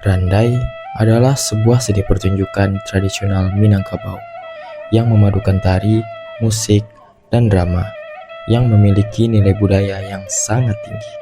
Randai adalah sebuah seni pertunjukan tradisional Minangkabau yang memadukan tari, musik, dan drama yang memiliki nilai budaya yang sangat tinggi.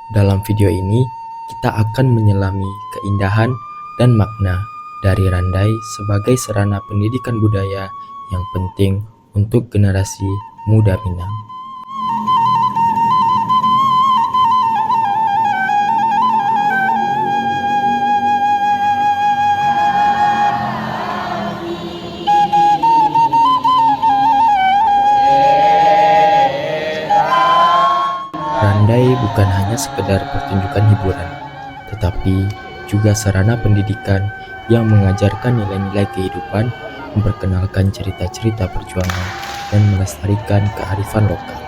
Dalam video ini, kita akan menyelami keindahan dan makna dari Randai sebagai sarana pendidikan budaya yang penting untuk generasi muda Minang. Randai bukan hanya sekedar pertunjukan hiburan, tetapi juga sarana pendidikan yang mengajarkan nilai-nilai kehidupan, memperkenalkan cerita-cerita perjuangan, dan melestarikan kearifan lokal.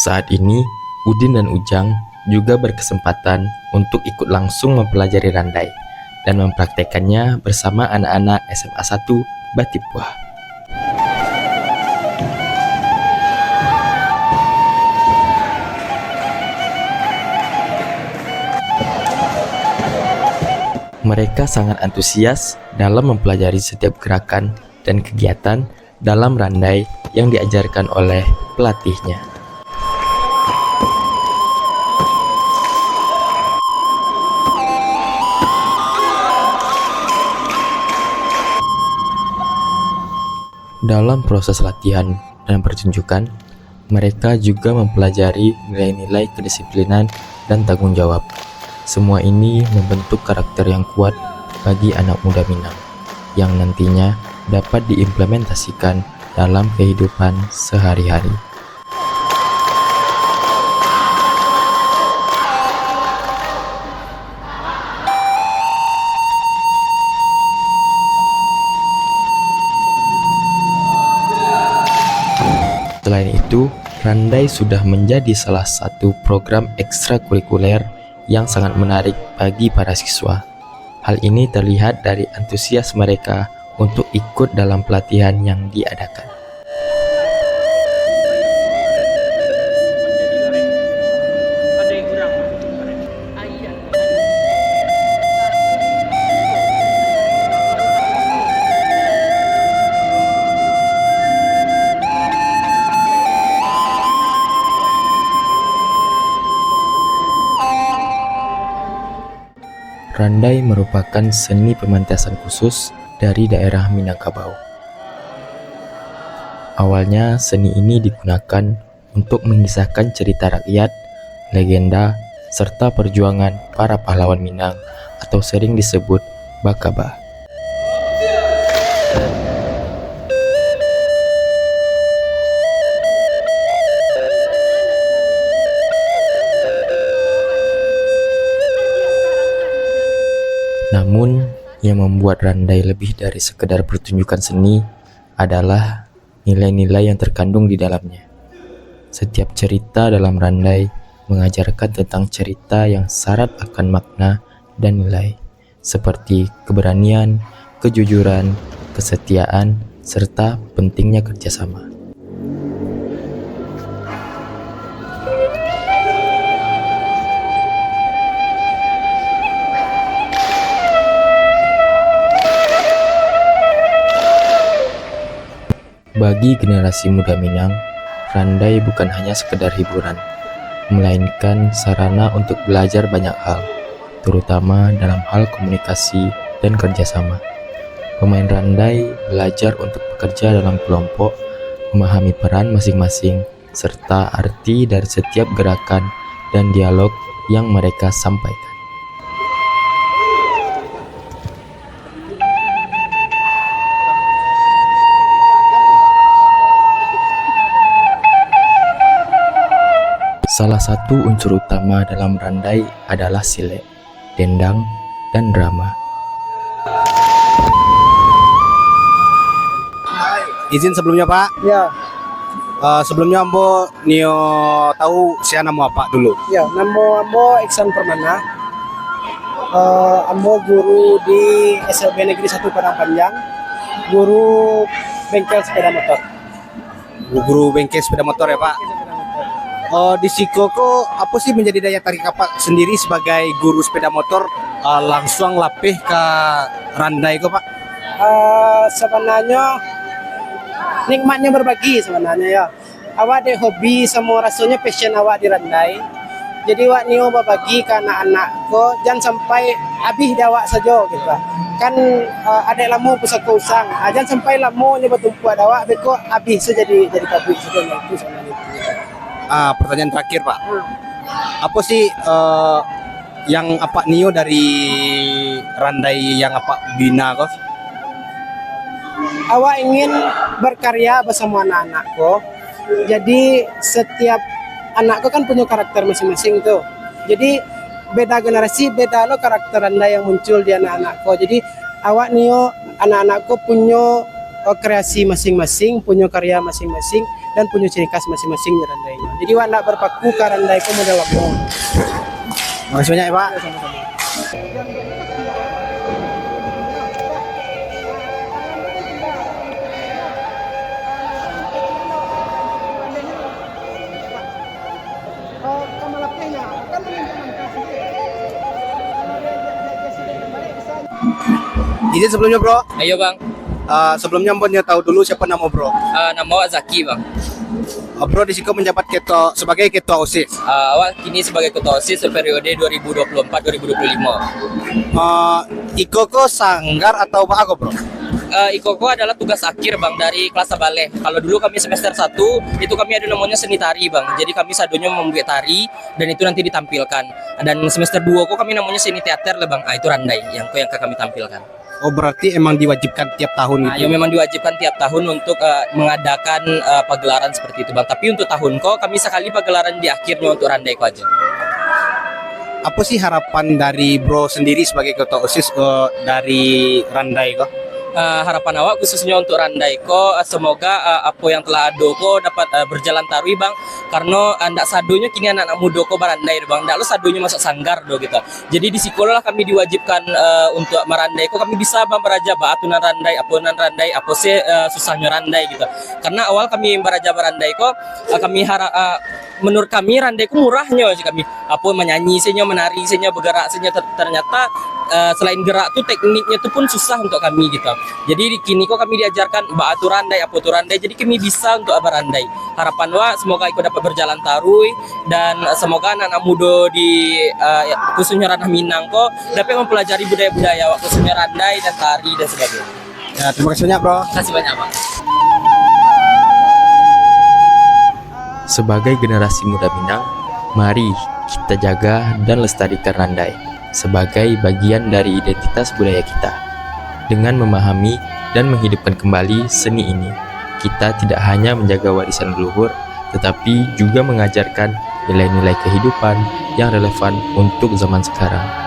Saat ini, Udin dan Ujang juga berkesempatan untuk ikut langsung mempelajari Randai dan mempraktekannya bersama anak-anak SMA 1 Batipuah. Mereka sangat antusias dalam mempelajari setiap gerakan dan kegiatan dalam Randai yang diajarkan oleh pelatihnya. Dalam proses latihan dan pertunjukan, mereka juga mempelajari nilai-nilai kedisiplinan dan tanggung jawab. Semua ini membentuk karakter yang kuat bagi anak muda Minang, yang nantinya dapat diimplementasikan dalam kehidupan sehari-hari. Selain itu, Randai sudah menjadi salah satu program ekstrakurikuler yang sangat menarik bagi para siswa. Hal ini terlihat dari antusias mereka untuk ikut dalam pelatihan yang diadakan. Randai merupakan seni pementasan khusus dari daerah Minangkabau. Awalnya, seni ini digunakan untuk mengisahkan cerita rakyat, legenda, serta perjuangan para pahlawan Minang atau sering disebut Bakaba. Namun, yang membuat Randai lebih dari sekedar pertunjukan seni adalah nilai-nilai yang terkandung di dalamnya. Setiap cerita dalam Randai mengajarkan tentang cerita yang syarat akan makna dan nilai, seperti keberanian, kejujuran, kesetiaan, serta pentingnya kerjasama. Bagi generasi muda Minang, Randai bukan hanya sekedar hiburan, melainkan sarana untuk belajar banyak hal, terutama dalam hal komunikasi dan kerjasama. Pemain randai belajar untuk bekerja dalam kelompok, memahami peran masing-masing, serta arti dari setiap gerakan dan dialog yang mereka sampaikan. Salah satu unsur utama dalam randai adalah sile, dendang, dan drama. Izin sebelumnya Pak. Ya, Sebelumnya Ambo Nio tahu saya nama apa dulu. ya. Nama Ambo Iksan Permana. Ambo guru di SLB Negeri 1 Padang Panjang. Guru bengkel sepeda motor. Guru bengkel sepeda motor ya Pak. Di Siko kok apa sih menjadi daya tarik Pak sendiri sebagai guru sepeda motor langsung lapih ke randai kok Pak? Sebenarnya nikmatnya berbagi sebenarnya ya. Awak ada hobi sama rasanya passion awak di randai. Jadi awak nio berbagi ke anak-anak ko jangan sampai habis dawak saja gitu. Kan ada lamu pusaka usang. Jangan sampai lamu nya bertumpu dawak beko habis saja jadi pabrik saja itu sebenarnya. Pertanyaan terakhir Pak. Apa sih yang apa Nio dari randai yang apa bina kok? Awak ingin berkarya bersama anak-anakku. Jadi setiap anakku kan punya karakter masing-masing tuh. Jadi beda generasi beda lo karakter anda yang muncul di anak-anakku. Jadi awak Nio anak-anakku punya kreasi masing-masing, punya karya masing-masing dan punya ciri khas masing-masing di randainya. Jadi awak nak berpaku ke randaiku model apa? Makasih banyak ya Pak. Sama-sama. Izin sebelumnya Bro. Ayo bang, Sebelumnya Ambo Nio tahu dulu siapa nama Bro. nama awak Zaki bang. Bro di Siko menjabat sebagai ketua OSIS. Awak kini sebagai ketua OSIS periode 2024-2025. Iko kok sanggar atau apa kok Bro? Ikoko adalah tugas akhir bang dari kelas baleh. Kalau dulu kami semester 1 itu kami ada namanya seni tari bang. Jadi kami sadunya membuat tari dan itu nanti ditampilkan. Dan semester 2 kok kami namanya seni teater lah bang. Itu randai yang kami tampilkan. Oh berarti emang diwajibkan tiap tahun Nah, gitu? yang memang diwajibkan tiap tahun untuk mengadakan pagelaran seperti itu bang. Tapi untuk tahun kok kami sekali pagelaran di akhirnya untuk randai kok aja. Apa sih harapan dari Bro sendiri sebagai ketua OSIS dari randai kok? Harapan awak khususnya untuk randai ko semoga apa yang telah ada ko dapat berjalan tarui bang, karena ndak sadonya kini anak-anak muda ko berandai bang, ndak lo sadonya masuk sanggar do gitu. Jadi di sekolah kami diwajibkan untuk merandai ko, kami bisa bang beraja atunan randai apa sih susahnya randai gitu. Karena awal kami beraja berandai ko kami menurut kami randai ko murahnya sih kami apa menyanyi senya, menari senya, bergerak senya, ternyata selain gerak tuh tekniknya tuh pun susah untuk kami gitu. Jadi di kini kok kami diajarkan batu randai, apa tu randai. Jadi kami bisa untuk berandai. Harapan wa semoga ikut dapat berjalan tarui dan semoga anak-anak muda di khususnya ranah Minang kok dapat mempelajari budaya-budaya khususnya randai dan tari dan sebagainya. Ya, terima kasih banyak Bro. Terima kasih banyak Pak. Sebagai generasi muda Minang, mari kita jaga dan lestarikan randai sebagai bagian dari identitas budaya kita. Dengan memahami dan menghidupkan kembali seni ini, kita tidak hanya menjaga warisan leluhur, tetapi juga mengajarkan nilai-nilai kehidupan yang relevan untuk zaman sekarang.